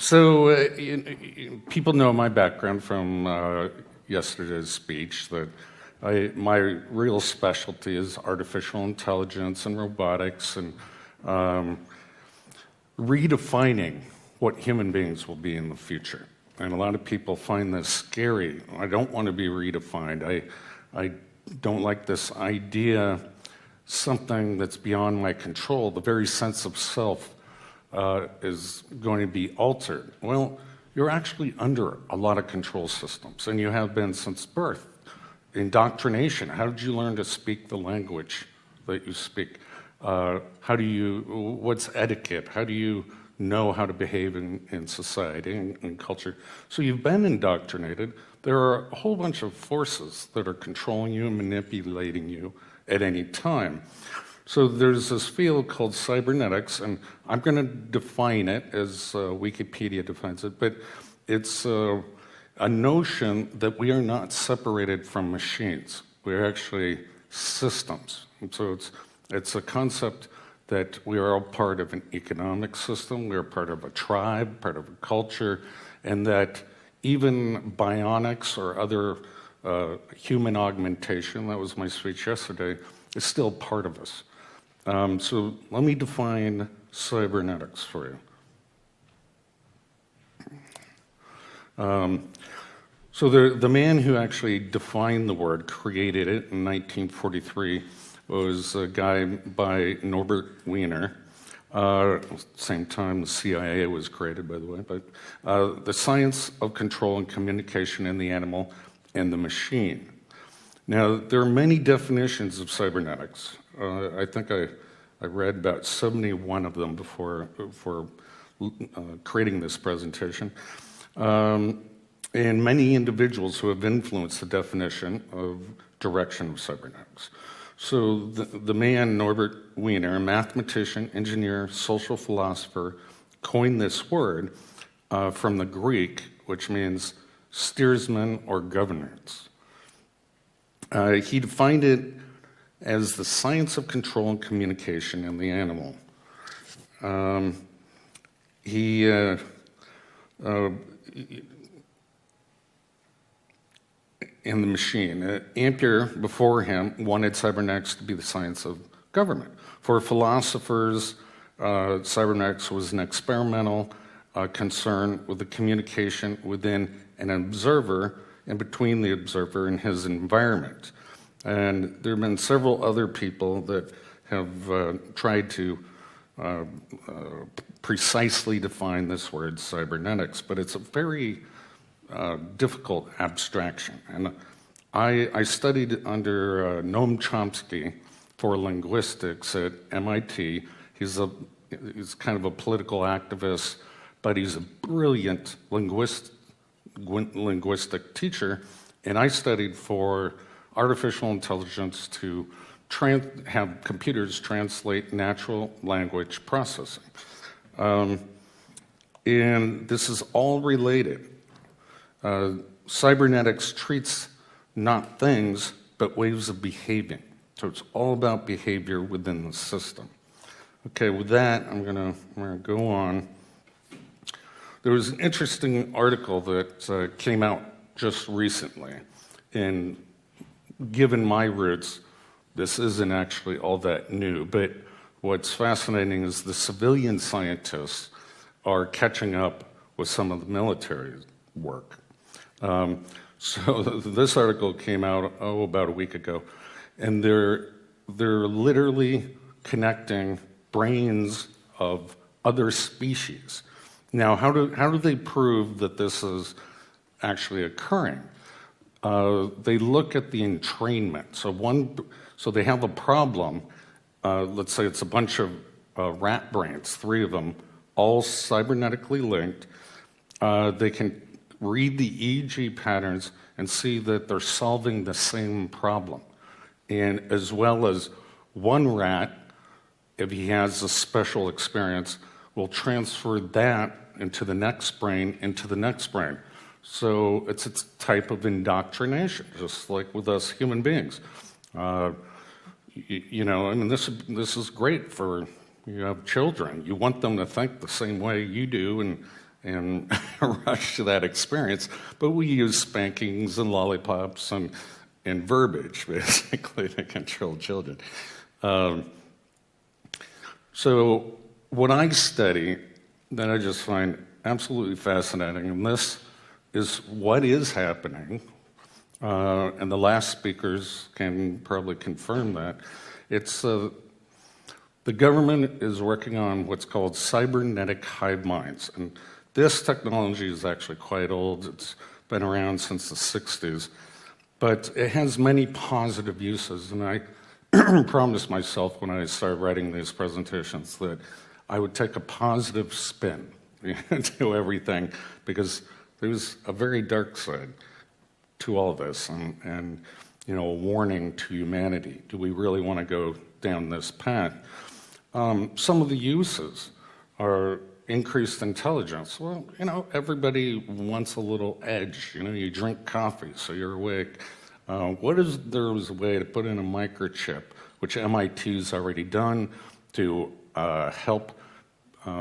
So people know my background from yesterday's speech, that my real specialty is artificial intelligence and robotics, and redefining what human beings will be in the future. And a lot of people find this scary. I don't want to be redefined. I don't like this idea, something that's beyond my control. The very sense of self is going to be altered. Well, you're actually under a lot of control systems, and you have been since birth. Indoctrination, how did you learn to speak the language that you speak? What's etiquette? How do you know how to behave in society and culture? So you've been indoctrinated. There are a whole bunch of forces that are controlling you and manipulating you at any time. So there's this field called cybernetics, and I'm going to define it as Wikipedia defines it, but it's a notion that we are not separated from machines. We're actually systems. And so it's a concept that we are all part of an economic system, we're part of a tribe, part of a culture, and that even bionics or other human augmentation, that was my speech yesterday, is still part of us. So let me define cybernetics for you. So the man who actually defined the word, created it in 1943, was a guy by Norbert Wiener. Same time the CIA was created, by the way. But the science of control and communication in the animal and the machine. Now, there are many definitions of cybernetics. I think I read about 71 of them before creating this presentation. And many individuals who have influenced the definition of direction of cybernetics. So the man, Norbert Wiener, a mathematician, engineer, social philosopher, coined this word from the Greek, which means steersman or governance. He defined it as the science of control and communication in the animal. In the machine. Ampere, before him, wanted cybernetics to be the science of government. For philosophers, cybernetics was an experimental concern with the communication within an observer and between the observer and his environment. And there have been several other people that have tried to precisely define this word cybernetics, but it's a very difficult abstraction. And I studied under Noam Chomsky for linguistics at MIT. He's kind of a political activist, but he's a brilliant linguistic teacher. And I studied for artificial intelligence to have computers translate natural language processing. And this is all related. Cybernetics treats not things, but ways of behaving. So it's all about behavior within the system. Okay, with that, I'm gonna go on. There was an interesting article that came out just recently, and given my roots, this isn't actually all that new, but what's fascinating is the civilian scientists are catching up with some of the military work. So this article came out, about a week ago, and they're literally connecting brains of other species. Now, how do they prove that this is actually occurring? They look at the entrainment. So they have a problem. Let's say it's a bunch of rat brains, 3 of them, all cybernetically linked. They can read the EEG patterns and see that they're solving the same problem. And as well as one rat, if he has a special experience, will transfer that into the next brain, So it's a type of indoctrination, just like with us human beings. You know, I mean, this is great for, you have children. You want them to think the same way you do, and and rush to that experience, but we use spankings and lollipops and verbiage, basically, to control children. So what I study that I just find absolutely fascinating, and this is what is happening, and the last speakers can probably confirm that. It's the government is working on what's called cybernetic hive minds, and this technology is actually quite old. It's been around since the 60s, but it has many positive uses, and I promised myself when I started writing these presentations that I would take a positive spin to everything, because there's a very dark side to all of this, and a warning to humanity. Do we really want to go down this path? Some of the uses are increased intelligence. Well, everybody wants a little edge. You drink coffee, so you're awake. What if there was a way to put in a microchip, which MIT's already done, to help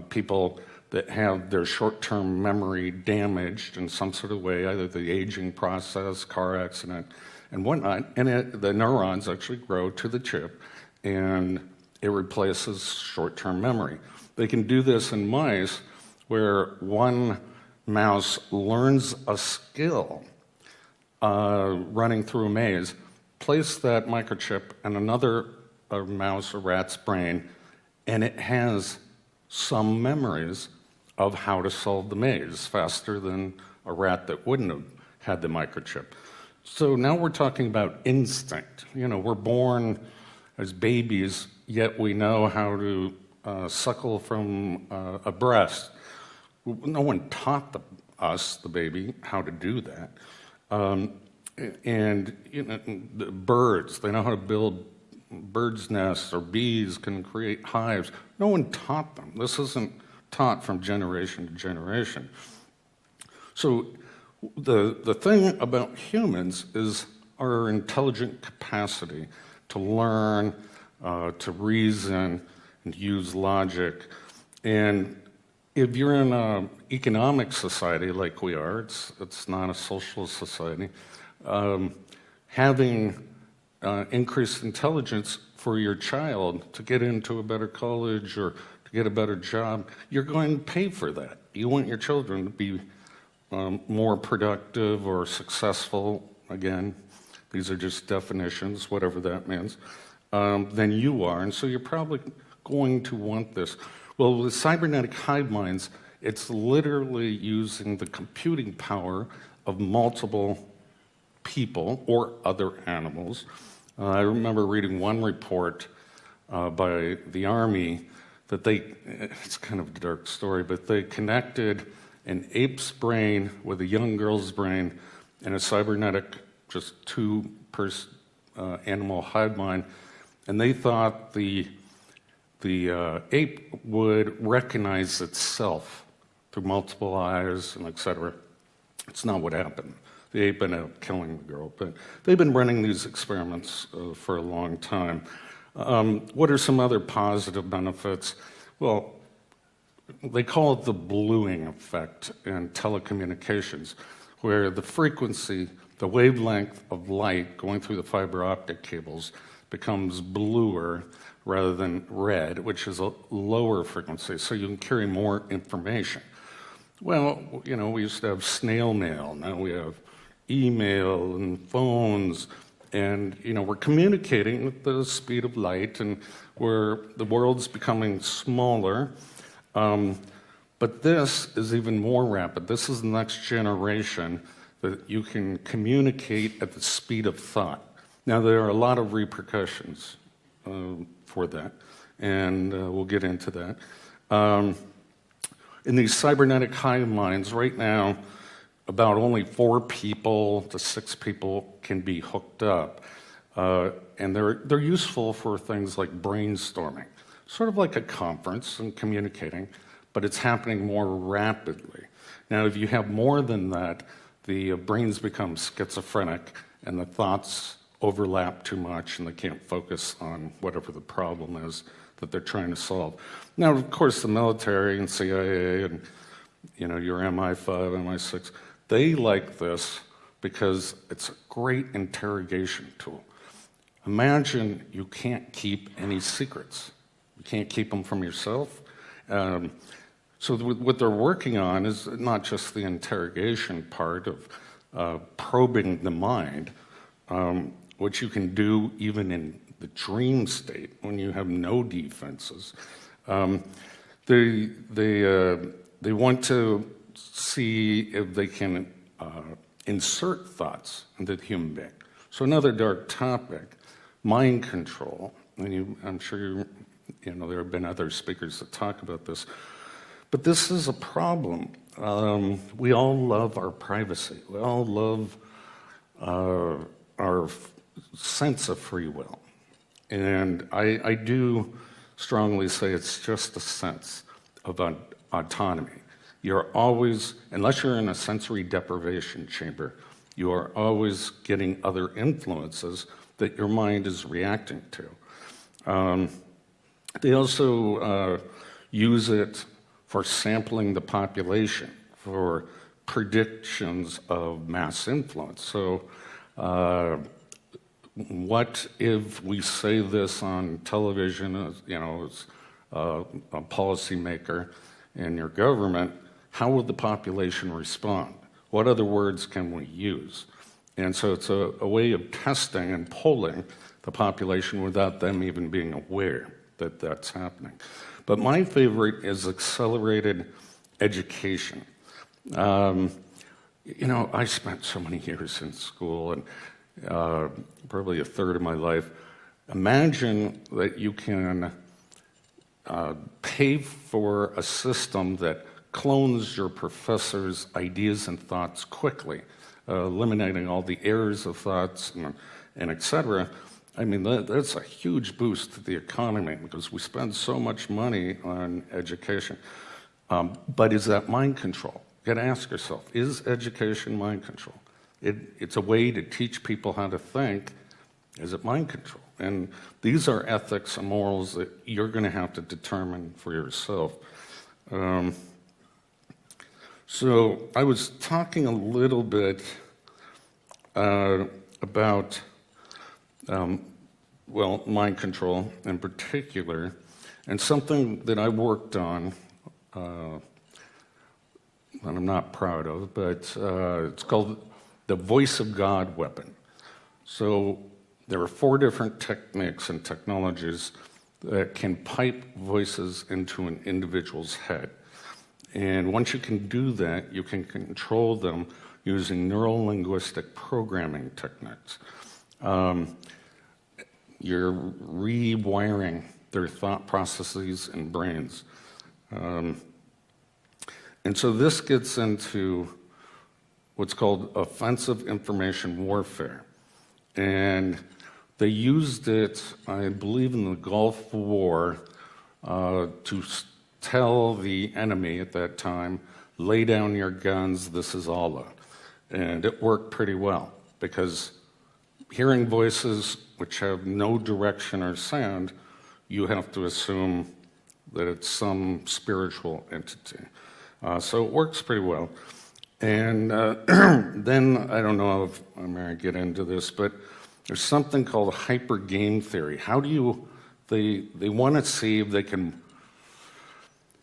people that have their short-term memory damaged in some sort of way, either the aging process, car accident, and whatnot, and the neurons actually grow to the chip, and it replaces short-term memory. They can do this in mice where one mouse learns a skill running through a maze, place that microchip in another mouse or rat's brain, and it has some memories of how to solve the maze faster than a rat that wouldn't have had the microchip. So now we're talking about instinct. We're born as babies, yet we know how to suckle from a breast. No one taught us, the baby, how to do that. The birds, they know how to build birds' nests, or bees can create hives. No one taught them. This isn't taught from generation to generation. So the thing about humans is our intelligent capacity to learn, to reason, and use logic. And if you're in an economic society like we are, it's not a socialist society, having increased intelligence for your child to get into a better college or to get a better job, you're going to pay for that. You want your children to be more productive or successful, again, these are just definitions, whatever that means, than you are, and so you're probably going to want this. Well, with cybernetic hive minds, it's literally using the computing power of multiple people or other animals. I remember reading one report by the Army that it's kind of a dark story, but they connected an ape's brain with a young girl's brain in a cybernetic, just two-person animal hive mind, and they thought the ape would recognize itself through multiple eyes and et cetera. It's not what happened. The ape ended up killing the girl, but they've been running these experiments for a long time. What are some other positive benefits? Well, they call it the bluing effect in telecommunications, where the frequency, the wavelength of light going through the fiber optic cables becomes bluer rather than red, which is a lower frequency, so you can carry more information. Well, we used to have snail mail, now we have email and phones, and we're communicating at the speed of light, and where the world's becoming smaller. But this is even more rapid. This is the next generation that you can communicate at the speed of thought. Now, there are a lot of repercussions for that, and we'll get into that. In these cybernetic hive minds, right now, about only 4 people to 6 people can be hooked up. And they're useful for things like brainstorming, sort of like a conference and communicating, but it's happening more rapidly. Now, if you have more than that, the brains become schizophrenic and the thoughts overlap too much and they can't focus on whatever the problem is that they're trying to solve. Now, of course, the military and CIA and your MI5, MI6, they like this because it's a great interrogation tool. Imagine you can't keep any secrets. You can't keep them from yourself. So what they're working on is not just the interrogation part of probing the mind, which you can do even in the dream state when you have no defenses. They want to see if they can insert thoughts into the human being. So another dark topic, mind control. And I'm sure there have been other speakers that talk about this. But this is a problem. We all love our privacy. We all love our sense of free will. And I do strongly say it's just a sense of autonomy. You're always, unless you're in a sensory deprivation chamber, you are always getting other influences that your mind is reacting to. They also use it for sampling the population, for predictions of mass influence. So what if we say this on television, as a policymaker in your government, how would the population respond? What other words can we use? And so it's a way of testing and polling the population without them even being aware that that's happening. But my favorite is accelerated education. I spent so many years in school, and probably a third of my life. Imagine that you can pay for a system that clones your professor's ideas and thoughts quickly, eliminating all the errors of thoughts and et cetera. I mean, that's a huge boost to the economy because we spend so much money on education. But is that mind control? You got to ask yourself, is education mind control? It's a way to teach people how to think. Is it mind control? And these are ethics and morals that you're going to have to determine for yourself. So I was talking a little bit about mind control in particular, and something that I worked on that I'm not proud of, but it's called the voice of God weapon. So there are 4 different techniques and technologies that can pipe voices into an individual's head. And once you can do that, you can control them using neuro-linguistic programming techniques. You're rewiring their thought processes and brains. And so this gets into what's called offensive information warfare. And they used it, I believe, in the Gulf War to tell the enemy at that time, lay down your guns, this is Allah. And it worked pretty well because hearing voices which have no direction or sound, you have to assume that it's some spiritual entity. So it works pretty well. And then, I don't know if I'm going to get into this, but there's something called hyper game theory. How do you, they want to see if they can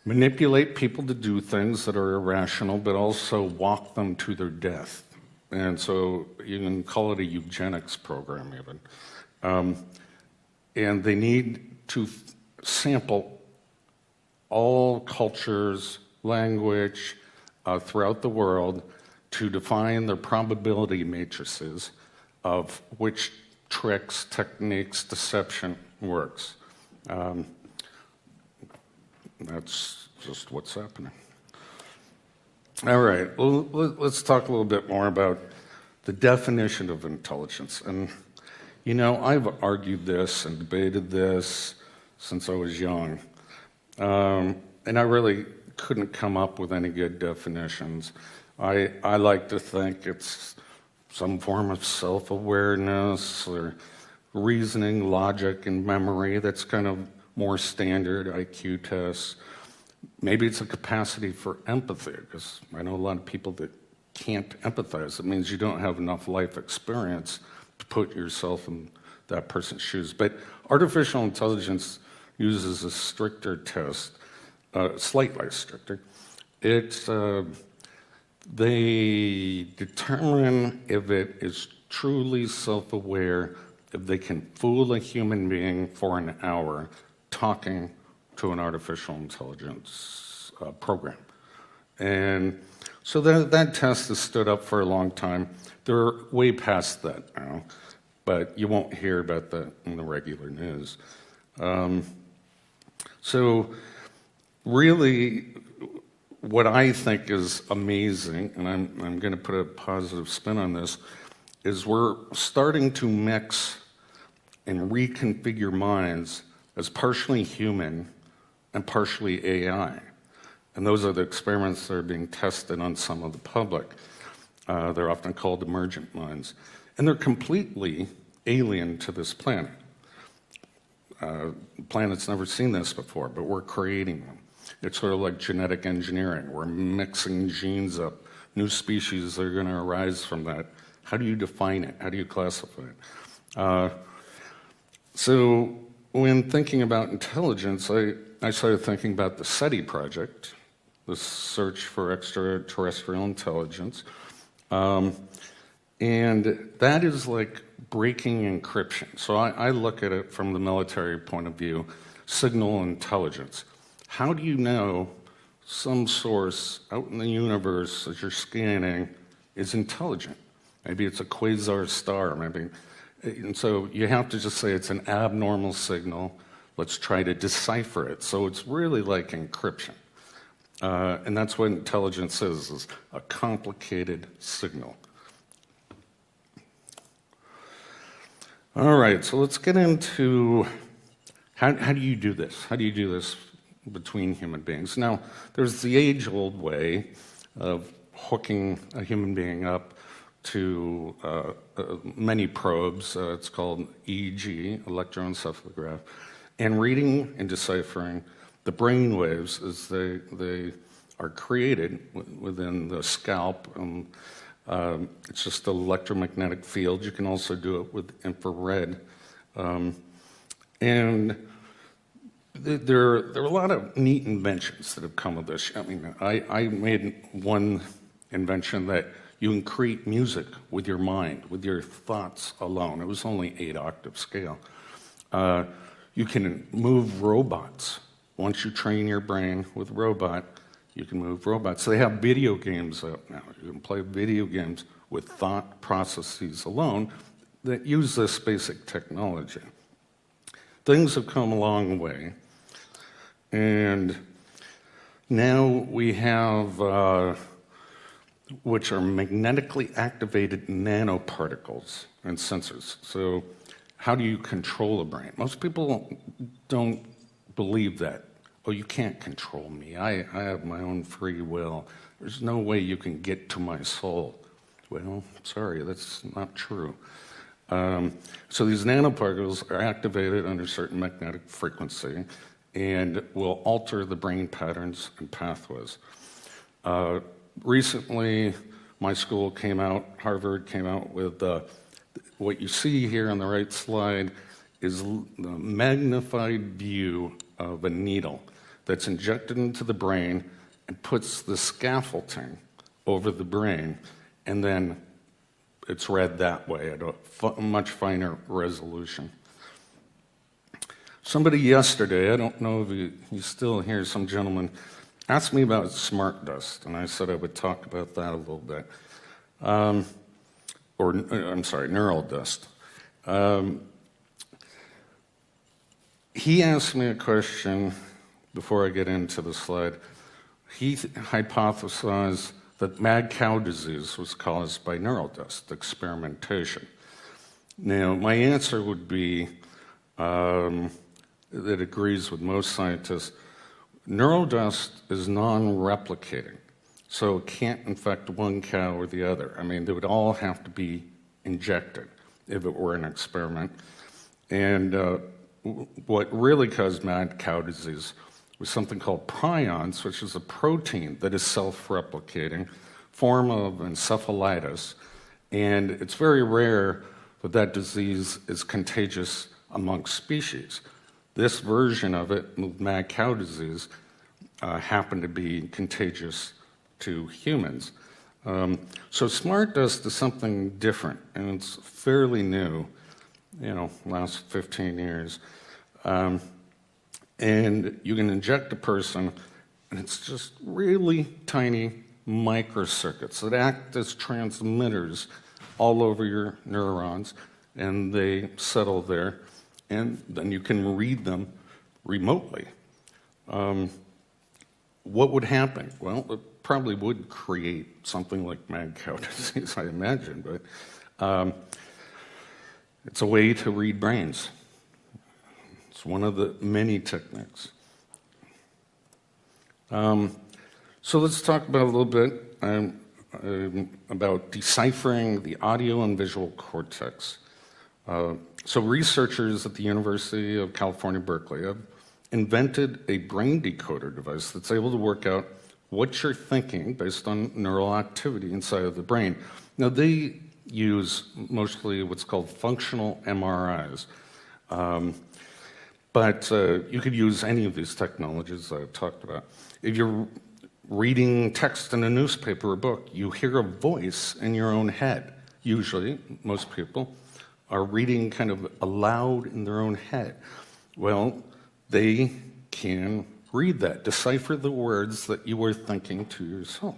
manipulate people to do things that are irrational, but also walk them to their death. And so you can call it a eugenics program even. And they need to sample all cultures, language throughout the world to define their probability matrices of which tricks, techniques, deception works. That's just what's happening. All right, well, let's talk a little bit more about the definition of intelligence. And, I've argued this and debated this since I was young. And I really couldn't come up with any good definitions. I like to think it's some form of self-awareness or reasoning, logic, and memory that's kind of more standard IQ tests. Maybe it's a capacity for empathy, because I know a lot of people that can't empathize. It means you don't have enough life experience to put yourself in that person's shoes. But artificial intelligence uses a stricter test, slightly stricter. They determine if it is truly self-aware, if they can fool a human being for an hour talking to an artificial intelligence program. And so that test has stood up for a long time. They're way past that now, but you won't hear about that in the regular news. So really, what I think is amazing, and I'm going to put a positive spin on this, is we're starting to mix and reconfigure minds as partially human and partially AI. And those are the experiments that are being tested on some of the public. They're often called emergent minds. And they're completely alien to this planet. The planet's never seen this before, but we're creating them. It's sort of like genetic engineering. We're mixing genes up. New species are going to arise from that. How do you define it? How do you classify it? So when thinking about intelligence, I started thinking about the SETI project, the search for extraterrestrial intelligence. And that is like breaking encryption. So I look at it from the military point of view, signal intelligence. How do you know some source out in the universe that you're scanning is intelligent? Maybe it's a quasar star, maybe. And so you have to just say it's an abnormal signal. Let's try to decipher it. So it's really like encryption. And that's what intelligence is a complicated signal. All right, so let's get into how do you do this? How do you do this between human beings? Now, there's the age-old way of hooking a human being up to many probes. It's called EEG, electroencephalograph, and reading and deciphering the brain waves as they are created within the scalp. It's just an electromagnetic field. You can also do it with infrared. And there are a lot of neat inventions that have come of this. I mean, I made one invention that you can create music with your mind, with your thoughts alone. It was only 8-octave scale. You can move robots. Once you train your brain with robot, you can move robots. They have video games out now. You can play video games with thought processes alone that use this basic technology. Things have come a long way. And now we have, which are magnetically activated nanoparticles and sensors. So how do you control the brain? Most people don't believe that. Oh, you can't control me. I have my own free will. There's no way you can get to my soul. Well, sorry, that's not true. So these nanoparticles are activated under certain magnetic frequency and will alter the brain patterns and pathways. Recently, my school came out, Harvard came out with what you see here on the right slide is the magnified view of a needle that's injected into the brain and puts the scaffolding over the brain, and then it's read that way at a much finer resolution. Somebody yesterday, I don't know if he's still here, some gentleman, asked me about smart dust, and I said I would talk about that a little bit. Neural dust. He asked me a question before I get into the slide. He hypothesized that mad cow disease was caused by neural dust experimentation. Now, my answer would be that agrees with most scientists. Neural dust is non-replicating, so it can't infect one cow or the other. I mean, they would all have to be injected if it were an experiment. And what really caused mad cow disease with something called prions, which is a protein that is self-replicating, form of encephalitis, and it's very rare that that disease is contagious amongst species. This version of it, mad cow disease, happened to be contagious to humans. So SMART does something different, and it's fairly new, last 15 years. And you can inject a person, and it's just really tiny microcircuits that act as transmitters all over your neurons, and they settle there, and then you can read them remotely. What would happen? Well, it probably would create something like mad cow disease, I imagine, but it's a way to read brains. It's one of the many techniques. So let's talk about a little bit about deciphering the audio and visual cortex. So researchers at the University of California, Berkeley have invented a brain decoder device that's able to work out what you're thinking based on neural activity inside of the brain. Now, they use mostly what's called functional MRIs. But you could use any of these technologies I've talked about. If you're reading text in a newspaper or book, you hear a voice in your own head. Usually, most people are reading kind of aloud in their own head. Well, they can read that, decipher the words that you were thinking to yourself.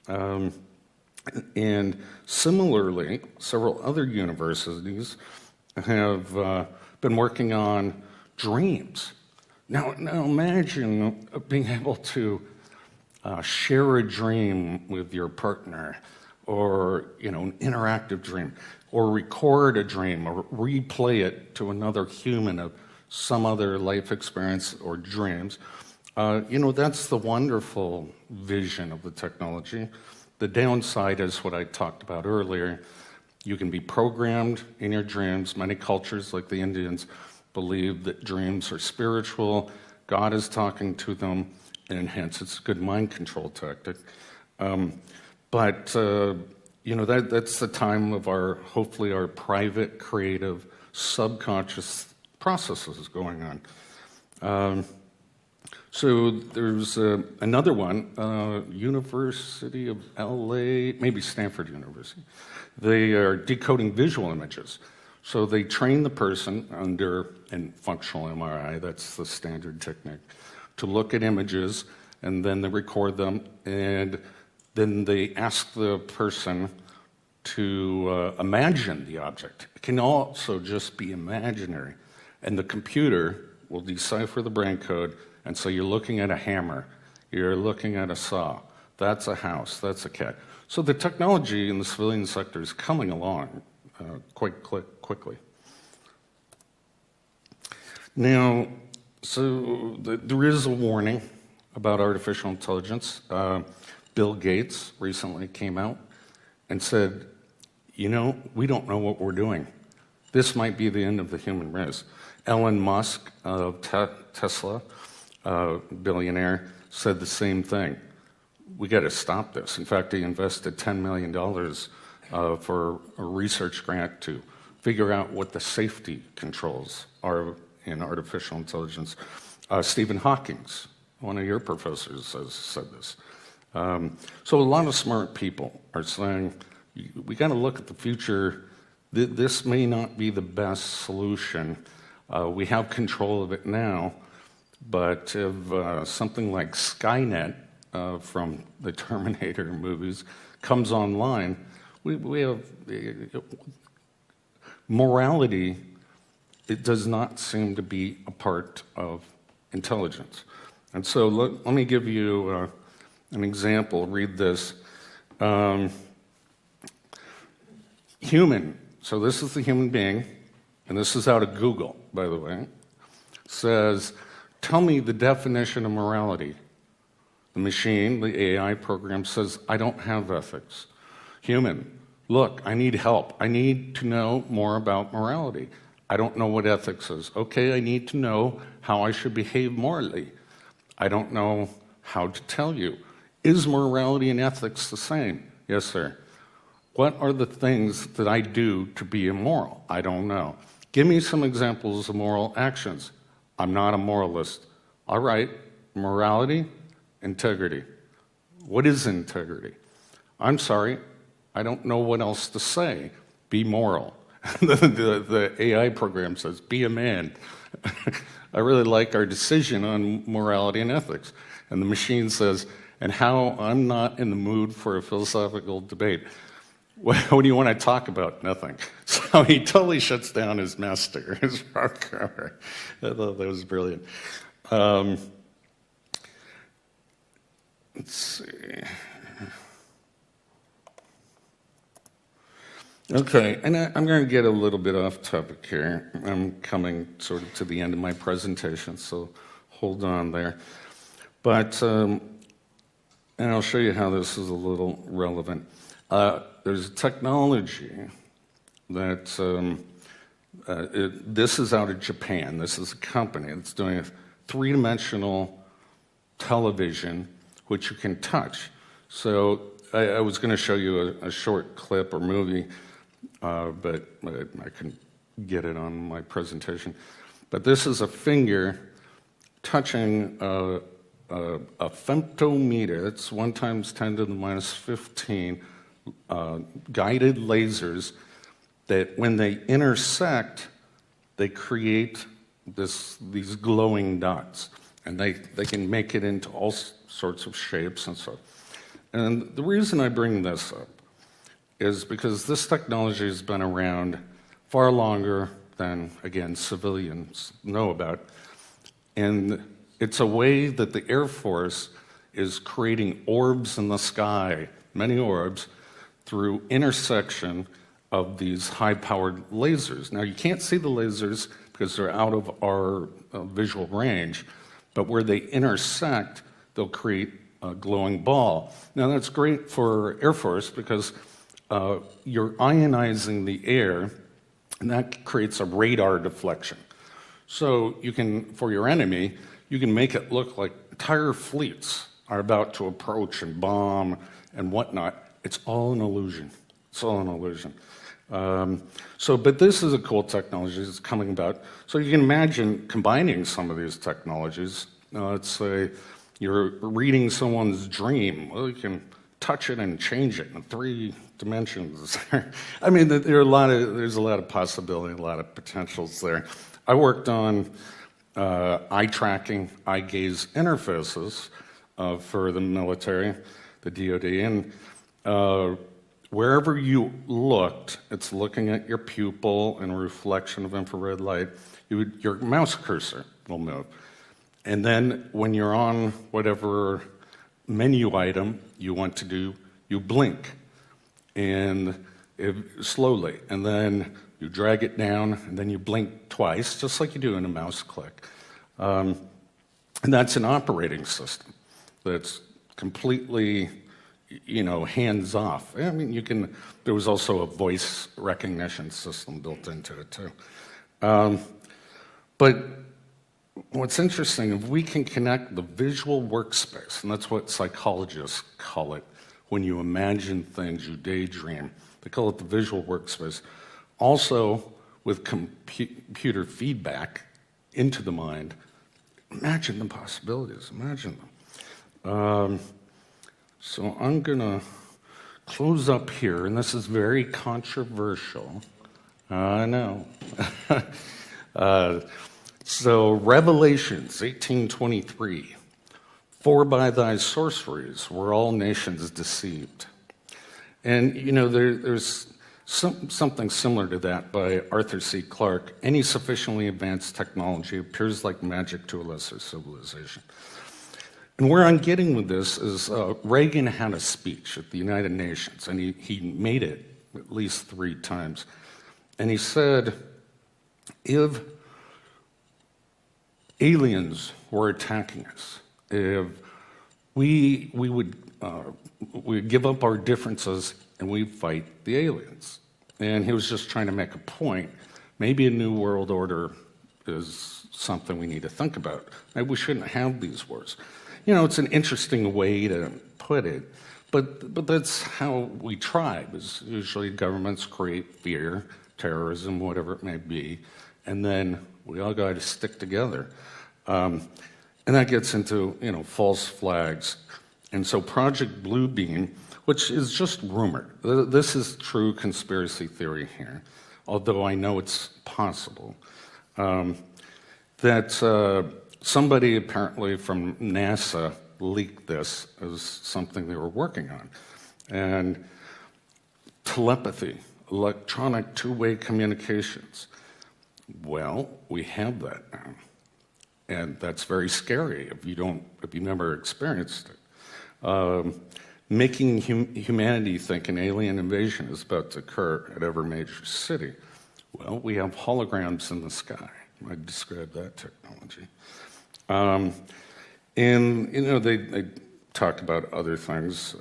And similarly, several other universities have been working on dreams. Now imagine being able to share a dream with your partner, or an interactive dream, or record a dream, or replay it to another human of some other life experience or dreams. That's the wonderful vision of the technology. The downside is what I talked about earlier. You can be programmed in your dreams. Many cultures, like the Indians, believe that dreams are spiritual. God is talking to them, and hence it's a good mind control tactic. But that's the time of hopefully our private, creative, subconscious processes going on. So there's another one, University of LA, maybe Stanford University. They are decoding visual images. So they train the person under a functional MRI, that's the standard technique, to look at images, and then they record them, and then they ask the person to imagine the object. It can also just be imaginary, and the computer will decipher the brain code, and so you're looking at a hammer, you're looking at a saw, that's a house, that's a cat. So the technology in the civilian sector is coming along quite quickly. Now, so there is a warning about artificial intelligence. Bill Gates recently came out and said, we don't know what we're doing. This might be the end of the human race. Elon Musk of Tesla, billionaire, said the same thing. We got to stop this. In fact, he invested $10 million for a research grant to figure out what the safety controls are in artificial intelligence. Stephen Hawking, one of your professors, has said this. So a lot of smart people are saying, we got to look at the future. This may not be the best solution. We have control of it now, but if something like Skynet from the Terminator movies comes online, we have morality. It does not seem to be a part of intelligence. And so let me give you an example. Read this. Human, so this is the human being, and this is out of Google, by the way, says, tell me the definition of morality. The machine, the AI program, says, I don't have ethics. Human, look, I need help. I need to know more about morality. I don't know what ethics is. Okay, I need to know how I should behave morally. I don't know how to tell you. Is morality and ethics the same? Yes, sir. What are the things that I do to be immoral? I don't know. Give me some examples of moral actions. I'm not a moralist. All right, morality, integrity. What is integrity? I'm sorry, I don't know what else to say. Be moral. the AI program says, be a man. I really like our decision on morality and ethics. And the machine says, and how I'm not in the mood for a philosophical debate. What do you want to talk about? Nothing. So he totally shuts down his master, his programmer. I thought that was brilliant. Let's see. Okay, and I'm going to get a little bit off topic here. I'm coming sort of to the end of my presentation, so hold on there. But, and I'll show you how this is a little relevant. There's a technology that, this is out of Japan. This is a company that's doing a three-dimensional television which you can touch. So I was going to show you a short clip or movie, but I couldn't get it on my presentation. But this is a finger touching a femtometer. It's 1 × 10⁻15 guided lasers that, when they intersect, they create these glowing dots, and they can make it into all sorts of shapes and so. And the reason I bring this up is because this technology has been around far longer than, again, civilians know about. And it's a way that the Air Force is creating orbs in the sky, many orbs, through intersection of these high-powered lasers. Now, you can't see the lasers because they're out of our visual range, but where they intersect, they'll create a glowing ball. Now, that's great for Air Force because you're ionizing the air, and that creates a radar deflection. So you can, for your enemy, you can make it look like entire fleets are about to approach and bomb and whatnot. It's all an illusion. It's all an illusion. But this is a cool technology that's coming about. So you can imagine combining some of these technologies. Let's say you're reading someone's dream. Well, you can touch it and change it in 3 dimensions. I mean, there's a lot of possibility, a lot of potentials there. I worked on eye tracking, eye gaze interfaces for the military, the DoD, and wherever you looked, it's looking at your pupil and a reflection of infrared light. Your mouse cursor will move. And then when you're on whatever menu item you want to do, you blink and slowly, and then you drag it down, and then you blink twice, just like you do in a mouse click. And that's an operating system that's completely, hands off. I mean, there was also a voice recognition system built into it too. But what's interesting, if we can connect the visual workspace, and that's what psychologists call it, when you imagine things, you daydream, they call it the visual workspace, also with computer feedback into the mind. Imagine the possibilities, imagine them. So I'm gonna close up here, and this is very controversial. I know. So Revelations 18:23, for by thy sorceries were all nations deceived. And there's something similar to that by Arthur C. Clarke. Any sufficiently advanced technology appears like magic to a lesser civilization. And where I'm getting with this is Reagan had a speech at the United Nations, and he made it at least 3 times. And he said, if aliens were attacking us, if we would give up our differences and we'd fight the aliens. And he was just trying to make a point. Maybe a new world order is something we need to think about. Maybe we shouldn't have these wars. You know, it's an interesting way to put it, but that's how we try, is usually governments create fear, terrorism, whatever it may be, and then we all got to stick together. And that gets into, you know, false flags. And so Project Bluebeam, which is just rumored, this is true conspiracy theory here, although I know it's possible, that somebody apparently from NASA leaked this as something they were working on. And telepathy, electronic two-way communications. Well, we have that now. And that's very scary if you never experienced it. Making humanity think an alien invasion is about to occur at every major city. Well, we have holograms in the sky. I describe that technology. And, you know, they talk about other things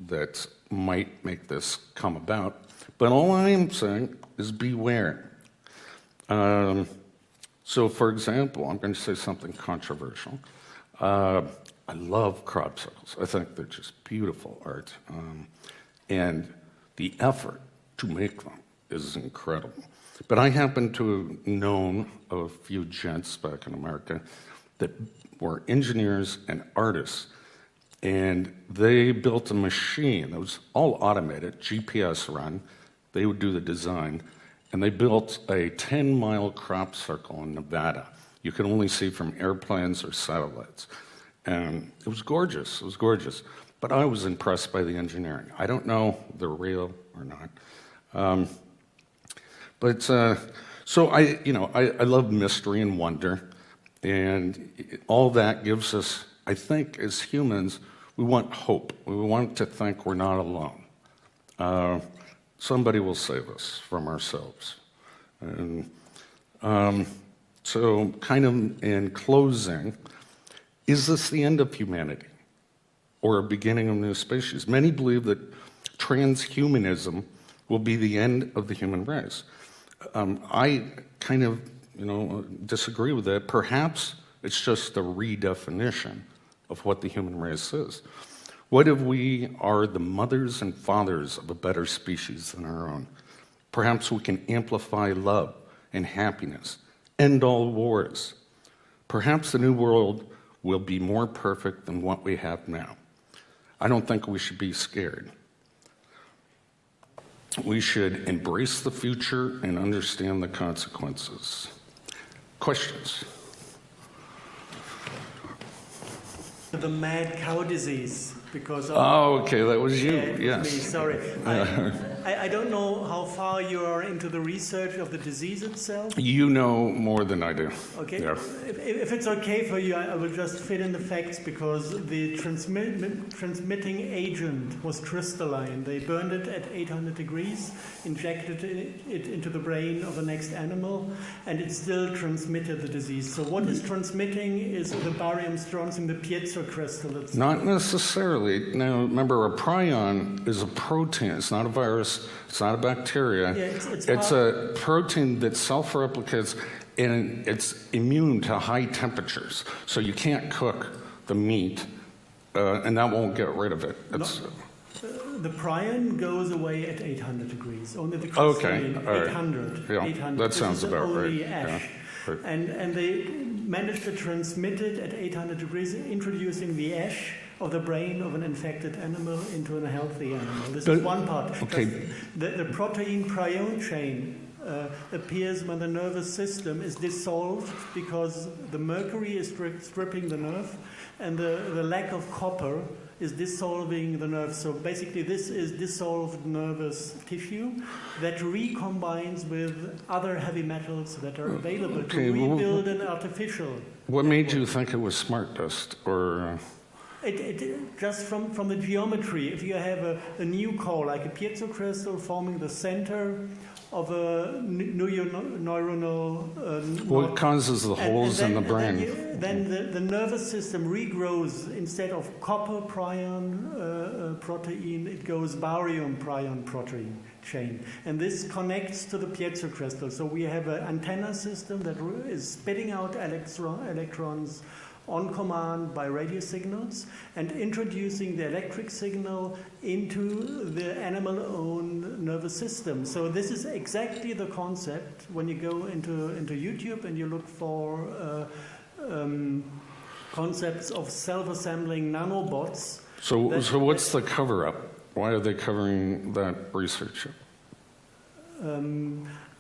that might make this come about. But all I am saying is beware. So, for example, I'm going to say something controversial. I love crop circles. I think they're just beautiful art. And the effort to make them is incredible. But I happen to have known a few gents back in America that were engineers and artists, and they built a machine that was all automated, GPS run. They would do the design, and they built a 10-mile crop circle in Nevada. You could only see from airplanes or satellites. And it was gorgeous, But I was impressed by the engineering. I don't know if they're real or not. So I love mystery and wonder, and all that gives us, I think, as humans, we want hope. We want to think we're not alone. Somebody will save us from ourselves. And so kind of in closing, is this the end of humanity or a beginning of a new species? Many believe that transhumanism will be the end of the human race. I kind of, disagree with that. Perhaps it's just a redefinition of what the human race is. What if we are the mothers and fathers of a better species than our own? Perhaps we can amplify love and happiness, end all wars. Perhaps the new world will be more perfect than what we have now. I don't think we should be scared. We should embrace the future and understand the consequences. Questions? The mad cow disease, because of... Oh, okay, that was you, yes. Me, sorry. I don't know how far you are into the research of the disease itself. You know more than I do. Okay. Yeah. If it's okay for you, I will just fill in the facts, because the transmitting agent was crystalline. They burned it at 800 degrees, injected it into the brain of the next animal, and it still transmitted the disease. So what is transmitting is the barium strontium, the piezo crystal itself. Not necessarily. Now, remember, a prion is a protein. It's not a virus. It's not a bacteria. Yeah, it's a protein that self-replicates, and it's immune to high temperatures. So you can't cook the meat, and that won't get rid of it. The prion goes away at 800 degrees. Only the crystalline, right. 800. Yeah, 800. that sounds about only right. Ash. Yeah, right. And they managed to transmit it at 800 degrees, introducing the ash of the brain of an infected animal into a healthy animal. This is one part. Okay. The protein prion chain appears when the nervous system is dissolved, because the mercury is stripping the nerve, and the lack of copper is dissolving the nerve. So basically this is dissolved nervous tissue that recombines with other heavy metals that are available to rebuild an artificial. What made you think it was smart dust, or... It just from the geometry, if you have a new core, like a piezo crystal forming the center of a neuronal... what causes the holes in the brain? Then the nervous system regrows. Instead of copper prion protein, it goes barium prion protein. chain. And this connects to the piezo crystal. So we have an antenna system that is spitting out electrons on command by radio signals and introducing the electric signal into the animal-owned nervous system. So this is exactly the concept when you go into YouTube and you look for concepts of self-assembling nanobots. So what's the cover-up? Why are they covering that research?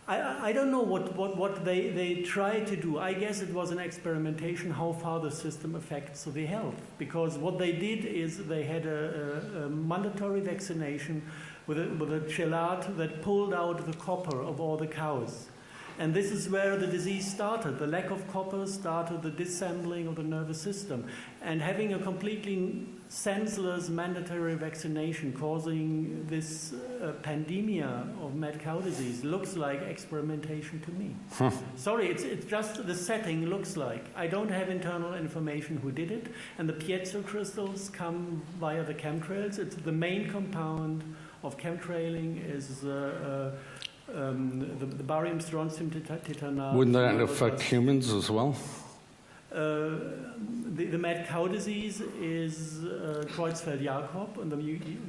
I don't know what they try to do. I guess it was an experimentation how far the system affects the health. Because what they did is they had a mandatory vaccination with a chelat that pulled out the copper of all the cows. And this is where the disease started. The lack of copper started the disassembling of the nervous system. And having a completely senseless mandatory vaccination causing this pandemia of mad cow disease looks like experimentation to me. Huh. Sorry, it's just the setting looks like. I don't have internal information who did it. And the piezo crystals come via the chemtrails. It's the main compound of chemtrailing is the barium strontium titanate. Wouldn't that affect humans as well? The mad cow disease is Creutzfeldt-Jakob in the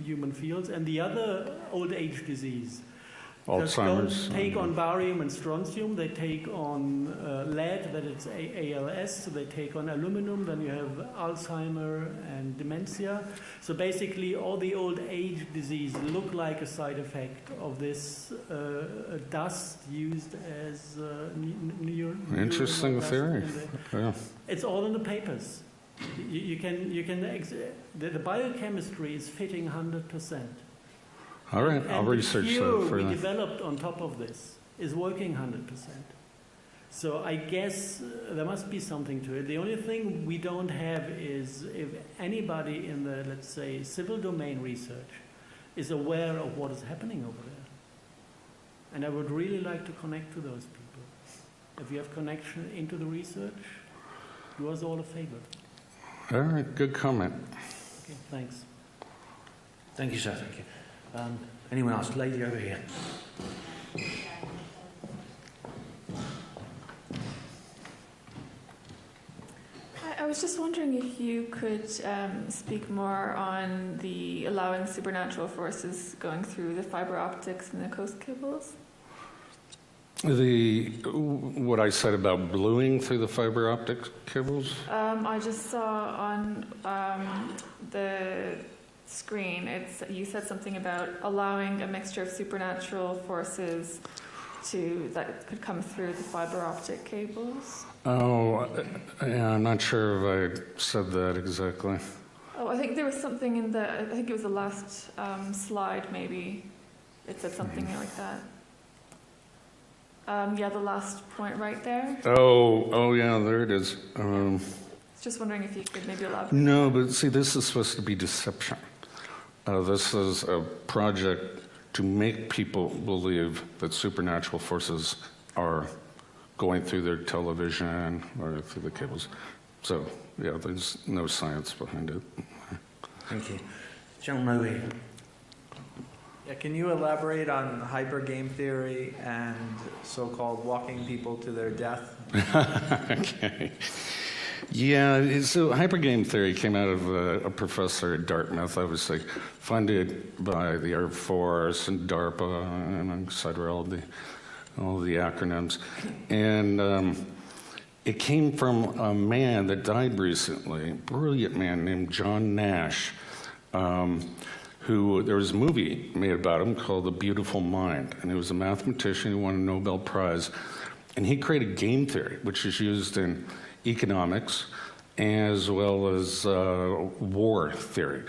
human fields, and the other old age disease. Alzheimer's. Don't take on barium and strontium, they take on lead, that it's ALS, so they take on aluminum, then you have Alzheimer and dementia. So basically all the old age disease look like a side effect of this dust used as Interesting theory. Yeah. It's all in the papers. The biochemistry is fitting 100%. All right, I'll research that further. further. We developed on top of this is working 100%. So I guess there must be something to it. The only thing we don't have is if anybody in the, let's say, civil domain research is aware of what is happening over there. And I would really like to connect to those people. If you have connection into the research, do us all a favor. All right, good comment. Okay, thanks. Thank you, sir. Thank you. Anyone else? Lady over here. I was just wondering if you could speak more on the allowing supernatural forces going through the fiber optics and the coast cables. What I said about bluing through the fiber optic cables? I just saw on the screen, you said something about allowing a mixture of supernatural forces that could come through the fiber optic cables. Oh, yeah, I'm not sure if I said that exactly. Oh, I think there was something I think it was the last slide maybe. It said something like that. Yeah, the last point right there. Oh, yeah, there it is. Just wondering if you could maybe elaborate. No, but see, this is supposed to be deception. This is a project to make people believe that supernatural forces are going through their television or through the cables. So, yeah, there's no science behind it. Thank you. Gentleman over here. Yeah, can you elaborate on hyper game theory and so-called walking people to their death? Okay. Yeah, so hypergame theory came out of a professor at Dartmouth, obviously funded by the Air Force and DARPA, and etc. all the acronyms. And it came from a man that died recently, a brilliant man named John Nash, who there was a movie made about him called The Beautiful Mind, and he was a mathematician who won a Nobel Prize, and he created game theory, which is used in economics as well as war theory.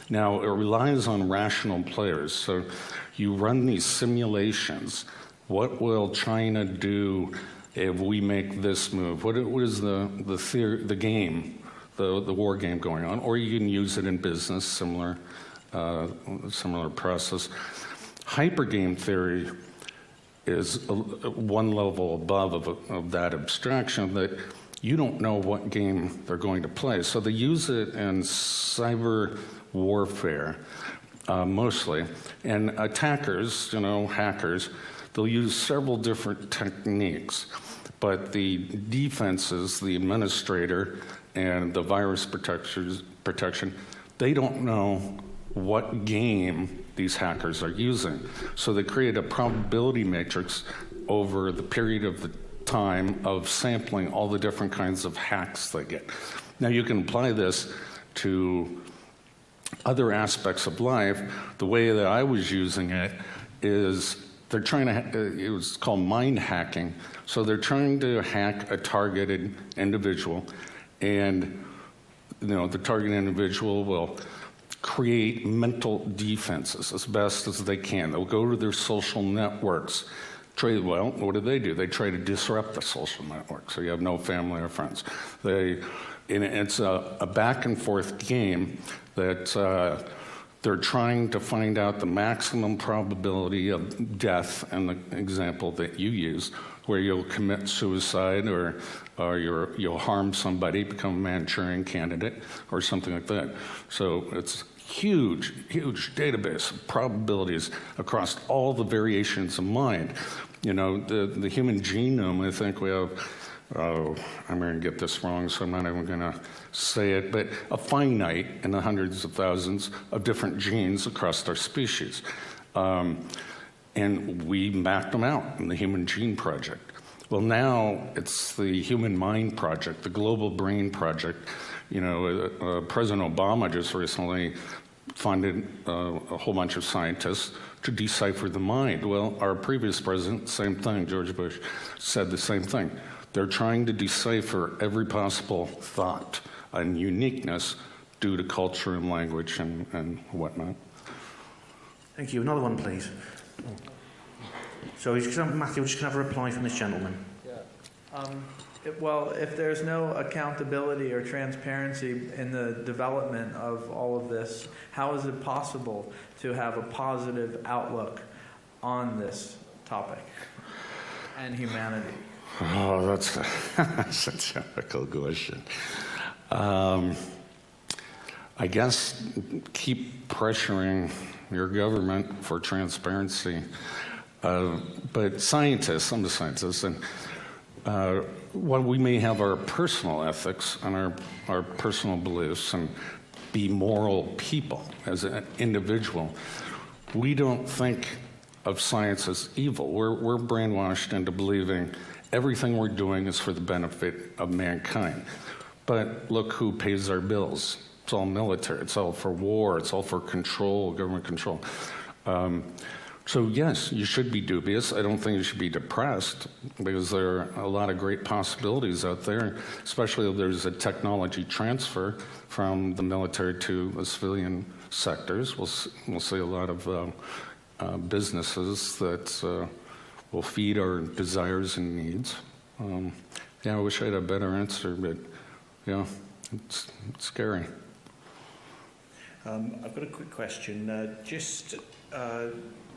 Now, it relies on rational players, so you run these simulations. What will China do if we make this move? What is the game, the war game going on? Or you can use it in business, similar process. Hypergame theory is one level above of that abstraction, that you don't know what game they're going to play. So they use it in cyber warfare mostly. And attackers, hackers, they'll use several different techniques. But the defenses, the administrator, and the virus protection, they don't know what game these hackers are using. So they create a probability matrix over the period of the time of sampling all the different kinds of hacks they get. Now you can apply this to other aspects of life. The way that I was using it is they're trying to, it was called mind hacking. So they're trying to hack a targeted individual, and the target individual will create mental defenses as best as they can. They'll go to their social networks. Well, what do? They try to disrupt the social network, so you have no family or friends. It's a back and forth game that they're trying to find out the maximum probability of death, and the example that you used, where you'll commit suicide or you'll harm somebody, become a Manchurian candidate, or something like that. So it's huge database of probabilities across all the variations of mind. The human genome, I think we have, I'm going to get this wrong, so I'm not even going to say it, but a finite in the hundreds of thousands of different genes across our species. And we mapped them out in the Human Gene Project. Well, now it's the Human Mind Project, the Global Brain Project. President Obama just recently funded a whole bunch of scientists to decipher the mind. Well, our previous president, same thing, George Bush, said the same thing. They're trying to decipher every possible thought and uniqueness due to culture and language and whatnot. Thank you. Another one, please. So Matthew, we're just going to have a reply from this gentleman. Yeah. Well, if there's no accountability or transparency in the development of all of this, how is it possible to have a positive outlook on this topic and humanity? Oh, that's a difficult question. I guess keep pressuring your government for transparency. But scientists, I'm a scientist, and while we may have our personal ethics and our personal beliefs and be moral people as an individual, we don't think of science as evil. We're brainwashed into believing everything we're doing is for the benefit of mankind. But look who pays our bills. It's all military. It's all for war. It's all for control, government control. So yes, you should be dubious. I don't think you should be depressed, because there are a lot of great possibilities out there, especially if there's a technology transfer from the military to the civilian sectors. We'll see a lot of businesses that will feed our desires and needs. I wish I had a better answer, but it's scary. I've got a quick question. Just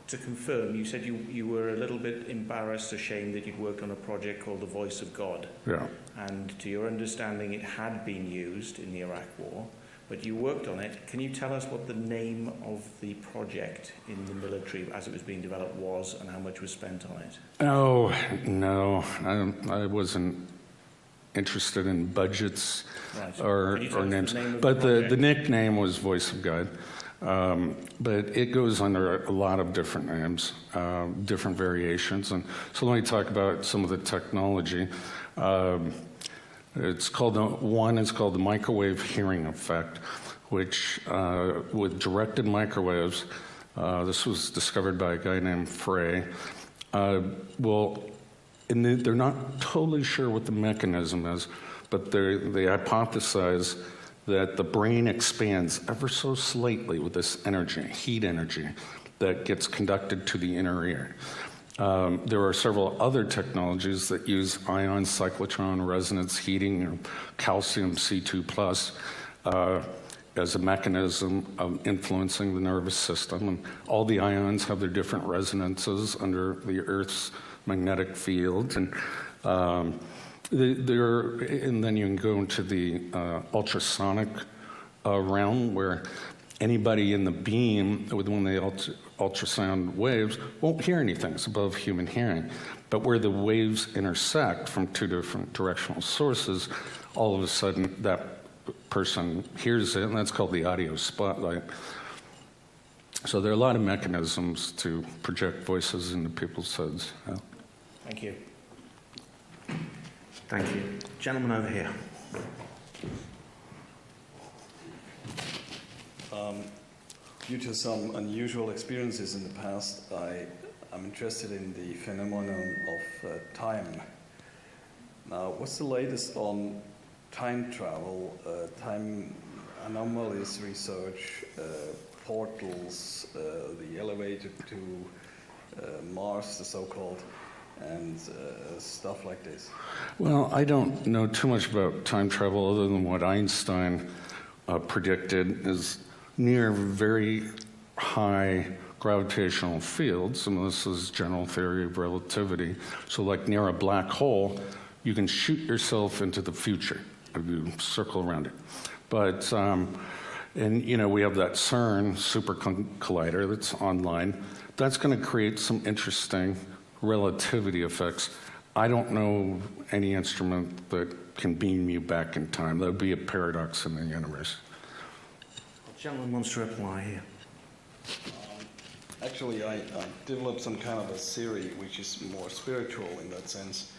to confirm, you said you were a little bit embarrassed, ashamed that you'd worked on a project called The Voice of God. Yeah. And to your understanding, it had been used in the Iraq War, but you worked on it. Can you tell us what the name of the project in the military as it was being developed was, and how much was spent on it? Oh, no. I wasn't interested in budgets or names. But the nickname was Voice of God. But it goes under a lot of different names, different variations. And so let me talk about some of the technology. It's called the microwave hearing effect, which with directed microwaves, this was discovered by a guy named Frey. They're not totally sure what the mechanism is, but they hypothesize that the brain expands ever so slightly with this energy, heat energy, that gets conducted to the inner ear. There are several other technologies that use ion cyclotron resonance heating, or calcium C2+, as a mechanism of influencing the nervous system. And all the ions have their different resonances under the Earth's magnetic field. And then you can go into the ultrasonic realm, where anybody in the beam with one of the ultrasound waves won't hear anything. It's above human hearing. But where the waves intersect from two different directional sources, all of a sudden that person hears it, and that's called the audio spotlight. So there are a lot of mechanisms to project voices into people's heads. Yeah. Thank you. Thank you. Gentleman over here. Due to some unusual experiences in the past, I'm interested in the phenomenon of time. Now, what's the latest on time travel, time anomalies research, portals, the elevator to Mars, the so-called, and stuff like this? Well, I don't know too much about time travel other than what Einstein predicted is near very high gravitational fields, and this is general theory of relativity. So like near a black hole, you can shoot yourself into the future if you circle around it. But, and you know, we have that CERN super collider that's online. That's going to create some interesting relativity effects. I don't know any instrument that can beam you back in time. That would be a paradox in the universe. The gentleman wants to reply here. Actually, I developed some kind of a theory which is more spiritual in that sense.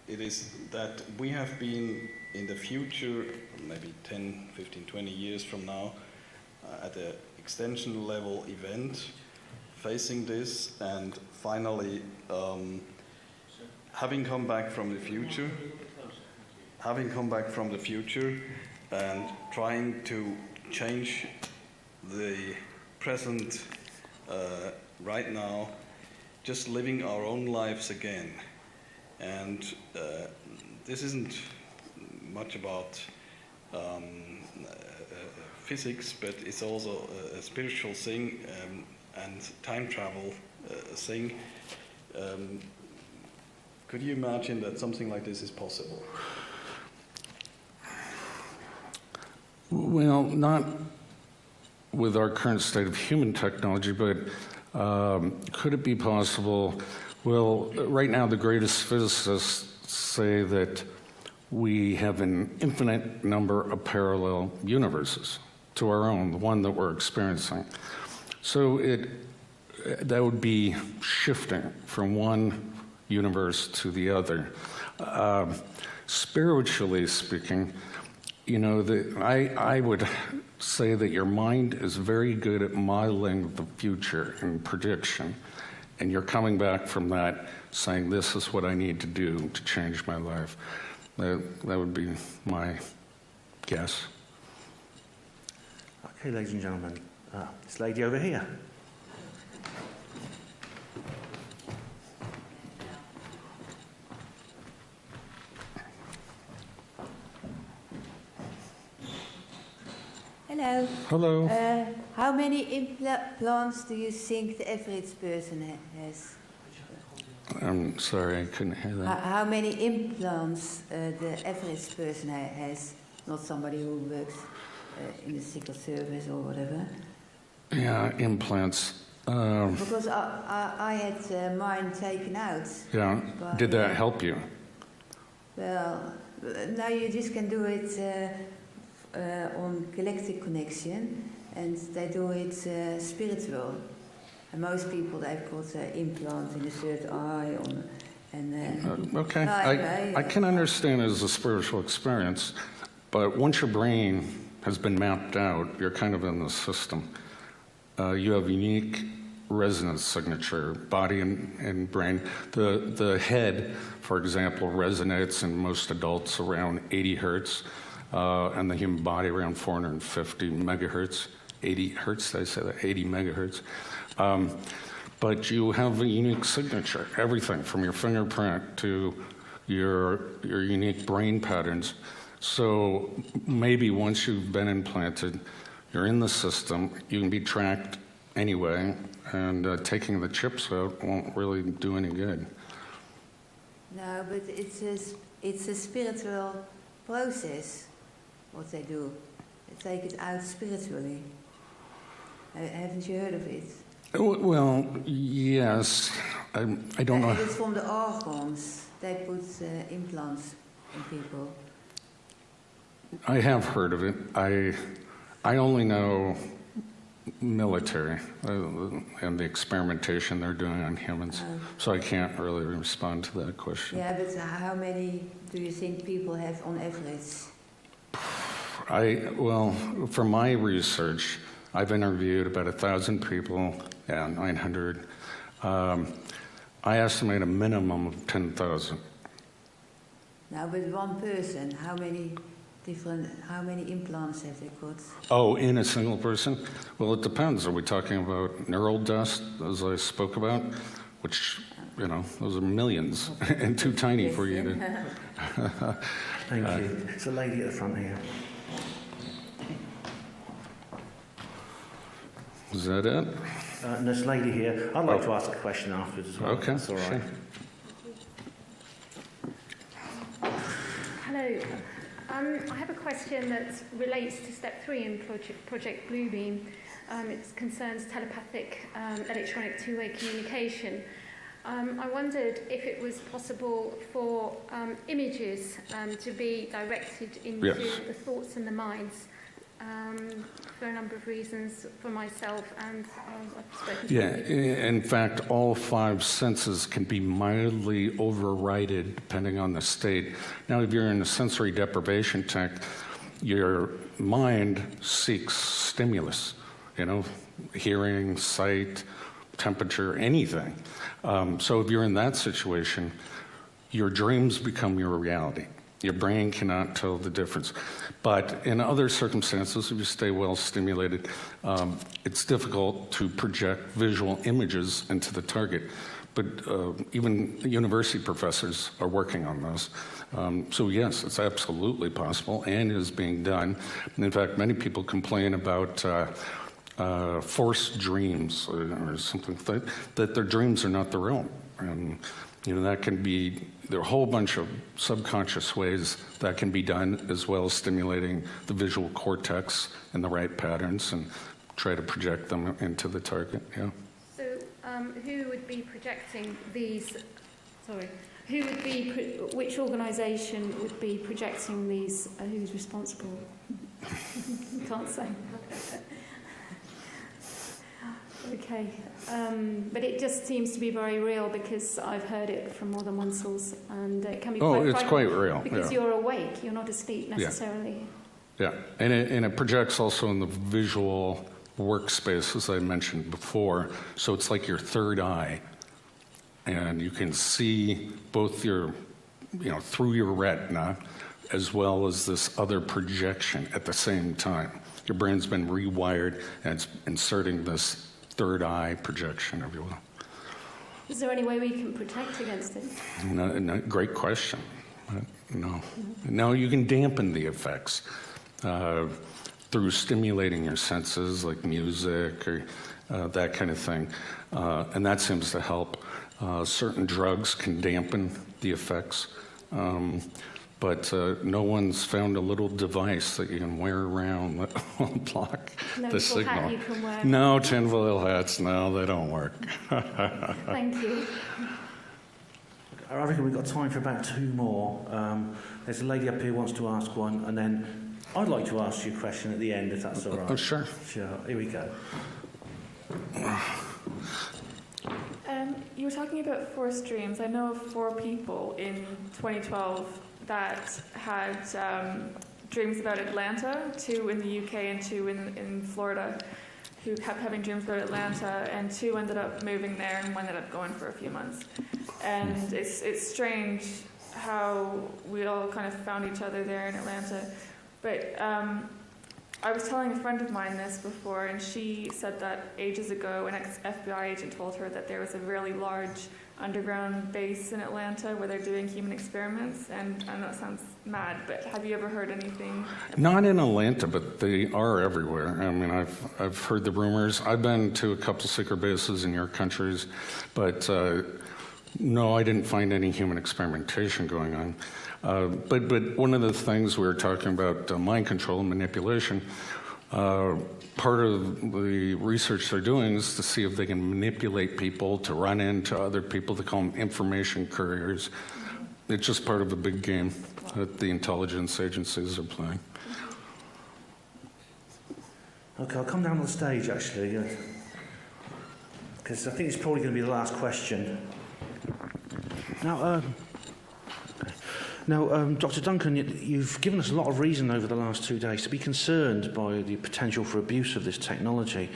It is that we have been in the future, maybe 10, 15, 20 years from now, at an extension level event, facing this, and finally having come back from the future and trying to change the present right now, just living our own lives again. And this isn't much about physics, but it's also a spiritual thing and time travel thing. Could you imagine that something like this is possible? Well, not with our current state of human technology, but could it be possible? Well, right now the greatest physicists say that we have an infinite number of parallel universes to our own, the one that we're experiencing. So that would be shifting from one universe to the other. Spiritually speaking, you know, I would say that your mind is very good at modeling the future and prediction, and you're coming back from that saying, this is what I need to do to change my life. That would be my guess. Okay, ladies and gentlemen, this lady over here. Hello. Hello. How many implants do you think the average person has? I'm sorry, I couldn't hear that. How many implants the average person has? Not somebody who works in the civil service or whatever. Yeah, implants. Because I had mine taken out. Yeah. Did that help you? Well, now you just can do it on galactic connection, and they do it spiritual. And most people, they've got an implant in a third eye. Okay, I can understand it as a spiritual experience, but once your brain has been mapped out, you're kind of in the system. You have unique resonance signature, body and brain. The head, for example, resonates in most adults around 80 hertz, and the human body around 450 megahertz. 80 hertz, did I say that? 80 megahertz. But you have a unique signature, everything from your fingerprint to your unique brain patterns. So maybe once you've been implanted, you're in the system, you can be tracked anyway, and taking the chips out won't really do any good. No, but it's a spiritual process, what they do. take it out spiritually. Haven't you heard of it? Well, yes. I don't know. It's from the organs. They put implants in people. I have heard of it. I only know military and the experimentation they're doing on humans, so I can't really respond to that question. Yeah, but how many do you think people have on average? Well, for my research, I've interviewed about 1,000 people, 900. I estimate a minimum of 10,000. Now, with one person, how many implants have they got? Oh, in a single person? Well, it depends. Are we talking about neural dust, as I spoke about, which, those are millions and too tiny for you to... Thank you. It's a lady at the front here. Is that it? And this lady here, I'd like to ask a question afterwards as well. Okay, That's all right. Sure. Hello. I have a question that relates to step 3 in Project Bluebeam. It concerns telepathic electronic two-way communication. I wondered if it was possible for images to be directed into the thoughts and the minds. For a number of reasons for myself and I've spoken to Yeah, in fact, all 5 senses can be mildly overridden depending on the state. Now, if you're in a sensory deprivation tank, your mind seeks stimulus, hearing, sight, temperature, anything. So if you're in that situation, your dreams become your reality. Your brain cannot tell the difference. But in other circumstances, if you stay well stimulated, it's difficult to project visual images into the target. But even university professors are working on those. So yes, it's absolutely possible and is being done. And in fact, many people complain about forced dreams or something like that their dreams are not their own. And that can be, there are a whole bunch of subconscious ways that can be done, as well as stimulating the visual cortex in the right patterns and try to project them into the target, yeah. So who would be projecting these, which organisation would be projecting these, who's responsible? Can't say. Okay, but it just seems to be very real because I've heard it from more than one source, and it can be quite it's quite real. Because you're awake, you're not asleep necessarily. Yeah, and it projects also in the visual workspace, as I mentioned before. So it's like your third eye, and you can see both your, through your retina, as well as this other projection at the same time. Your brain's been rewired, and it's inserting this third eye projection, if you will. Is there any way we can protect against it? No, great question. No, you can dampen the effects through stimulating your senses, like music or that kind of thing, and that seems to help. Certain drugs can dampen the effects, but no one's found a little device that you can wear around that will block the signal. Hat you can wear. No tinfoil hats, no, they don't work. Thank you. I reckon we've got time for about 2 more. There's a lady up here who wants to ask one, and then I'd like to ask you a question at the end, if that's all right. Oh, sure. Sure, here we go. You were talking about forced dreams. I know of 4 people in 2012 that had dreams about Atlanta, 2 in the UK and 2 in Florida, who kept having dreams about Atlanta, and 2 ended up moving there and 1 ended up going for a few months. And it's strange how we all kind of found each other there in Atlanta. But I was telling a friend of mine this before, and she said that ages ago an ex-FBI agent told her that there was a really large underground base in Atlanta where they're doing human experiments, and I know it sounds mad, but have you ever heard anything? Not in Atlanta, but they are everywhere. I mean, I've heard the rumors. I've been to a couple secret bases in your countries, but No, I didn't find any human experimentation going on. But one of the things we were talking about, mind control and manipulation, part of the research they're doing is to see if they can manipulate people to run into other people. They call them information couriers. It's just part of a big game that the intelligence agencies are playing. Okay, I'll come down on the stage, actually, because I think it's probably going to be the last question. Now, Dr. Duncan, you've given us a lot of reason over the last 2 days to be concerned by the potential for abuse of this technology.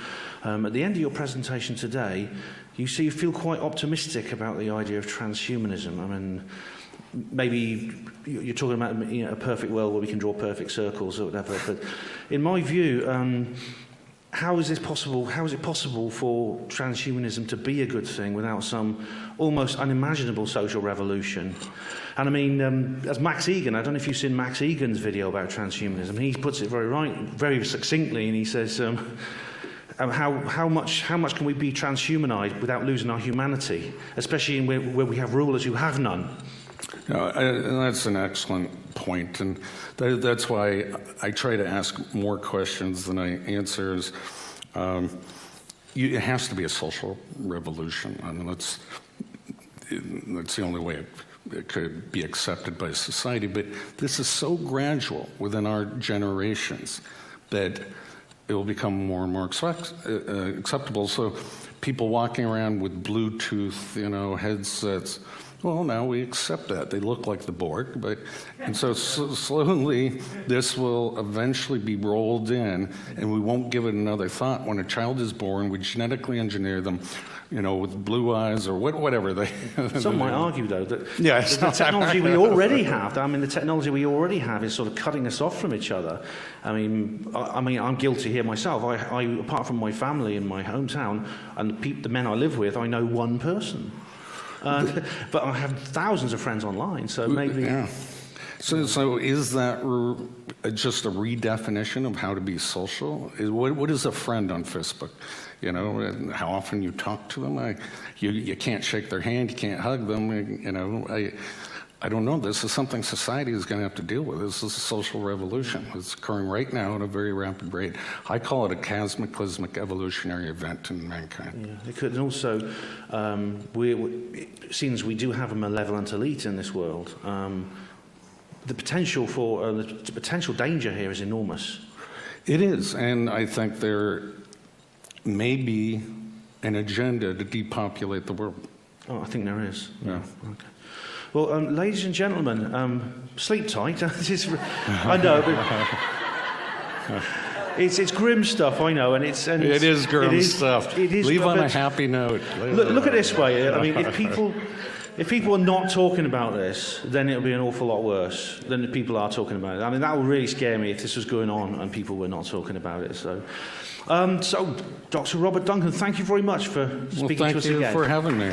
At the end of your presentation today, you feel quite optimistic about the idea of transhumanism. I mean, maybe you're talking about a perfect world where we can draw perfect circles or whatever, but in my view, how is it possible for transhumanism to be a good thing without some almost unimaginable social revolution? And I mean, as Max Egan, I don't know if you've seen Max Egan's video about transhumanism. He puts it very succinctly, and he says, how much can we be transhumanized without losing our humanity, especially where we have rulers who have none? And that's an excellent point, and that's why I try to ask more questions than I answer. It has to be a social revolution. I mean, that's the only way it could be accepted by society. But this is so gradual within our generations that it will become more and more acceptable. So people walking around with Bluetooth, headsets. Well, now we accept that. They look like the Borg, and so slowly this will eventually be rolled in, and we won't give it another thought. When a child is born, we genetically engineer them, with blue eyes or whatever. Some might argue, though, that the technology we already have, is sort of cutting us off from each other. I mean, I'm guilty here myself. I apart from my family in my hometown and the men I live with, I know one person. But I have thousands of friends online, so maybe... Yeah. So is that just a redefinition of how to be social? What is a friend on Facebook? How often you talk to them? You can't shake their hand, you can't hug them. I don't know. This is something society is going to have to deal with. This is a social revolution. It's occurring right now at a very rapid rate. I call it a cataclysmic evolutionary event in mankind. Yeah, it could, and also, since we do have a malevolent elite in this world, the potential for the potential danger here is enormous. It is, and I think there may be an agenda to depopulate the world. Oh, I think there is. Yeah. Okay. Well, ladies and gentlemen, sleep tight. I know, but it's grim stuff. I know, and it is grim stuff. Leave on a happy note. Look at it this way. I mean, if people are not talking about this, then it'll be an awful lot worse than if people are talking about it. I mean, that would really scare me if this was going on and people were not talking about it. So, Dr. Robert Duncan, thank you very much for speaking to us again. Thank you for having me.